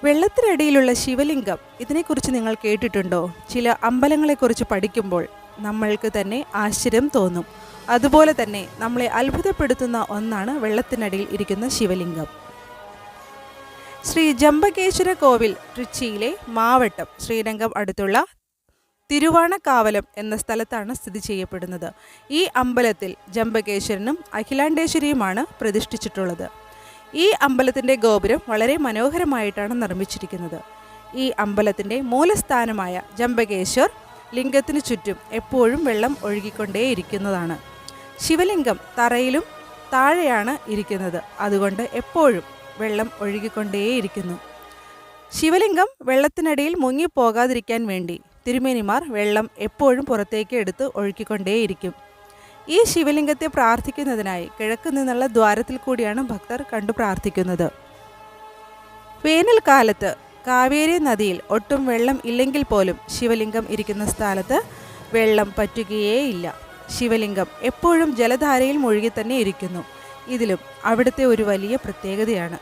വെള്ളത്തിനടിയിലുള്ള ശിവലിംഗം, ഇതിനെക്കുറിച്ച് നിങ്ങൾ കേട്ടിട്ടുണ്ടോ? ചില അമ്പലങ്ങളെക്കുറിച്ച് പഠിക്കുമ്പോൾ നമ്മൾക്ക് തന്നെ ആശ്ചര്യം തോന്നും. അതുപോലെ തന്നെ നമ്മളെ അത്ഭുതപ്പെടുത്തുന്ന ഒന്നാണ് വെള്ളത്തിനടിയിൽ ഇരിക്കുന്ന ശിവലിംഗം. ശ്രീ ജംബകേശ്വര കോവിൽ ട്രിച്ചിയിലെ മാവട്ടം, ശ്രീരംഗം അടുത്തുള്ള തിരുവാണക്കാവലം എന്ന സ്ഥലത്താണ് സ്ഥിതി ചെയ്യപ്പെടുന്നത്. ഈ അമ്പലത്തിൽ ജംബകേശ്വരനും അഖിലാണ്ടേശ്വരിയുമാണ് പ്രതിഷ്ഠിച്ചിട്ടുള്ളത്. ഈ അമ്പലത്തിൻ്റെ ഗോപുരം വളരെ മനോഹരമായിട്ടാണ് നിർമ്മിച്ചിരിക്കുന്നത്. ഈ അമ്പലത്തിൻ്റെ മൂലസ്ഥാനമായ ജംബകേശ്വർ ലിംഗത്തിനു ചുറ്റും എപ്പോഴും വെള്ളം ഒഴുകിക്കൊണ്ടേയിരിക്കുന്നതാണ്. ശിവലിംഗം തറയിലും താഴെയാണ് ഇരിക്കുന്നത്. അതുകൊണ്ട് എപ്പോഴും വെള്ളം ഒഴുകിക്കൊണ്ടേയിരിക്കുന്നു. ശിവലിംഗം വെള്ളത്തിനടിയിൽ മുങ്ങിപ്പോകാതിരിക്കാൻ വേണ്ടി തിരുമേനിമാർ വെള്ളം എപ്പോഴും പുറത്തേക്ക് എടുത്ത് ഒഴുക്കിക്കൊണ്ടേയിരിക്കും. ഈ ശിവലിംഗത്തെ പ്രാർത്ഥിക്കുന്നതിനായി കിഴക്ക് നിന്നുള്ള ദ്വാരത്തിൽ കൂടിയാണ് ഭക്തർ കണ്ടു പ്രാർത്ഥിക്കുന്നത്. വേനൽക്കാലത്ത് കാവേരി നദിയിൽ ഒട്ടും വെള്ളം ഇല്ലെങ്കിൽ പോലും ശിവലിംഗം ഇരിക്കുന്ന സ്ഥലത്ത് വെള്ളം പറ്റുകയേയില്ല. ശിവലിംഗം എപ്പോഴും ജലധാരയിൽ മുഴുകി തന്നെ ഇരിക്കുന്നു. ഇതിലും അവിടുത്തെ ഒരു വലിയ പ്രത്യേകതയാണ്.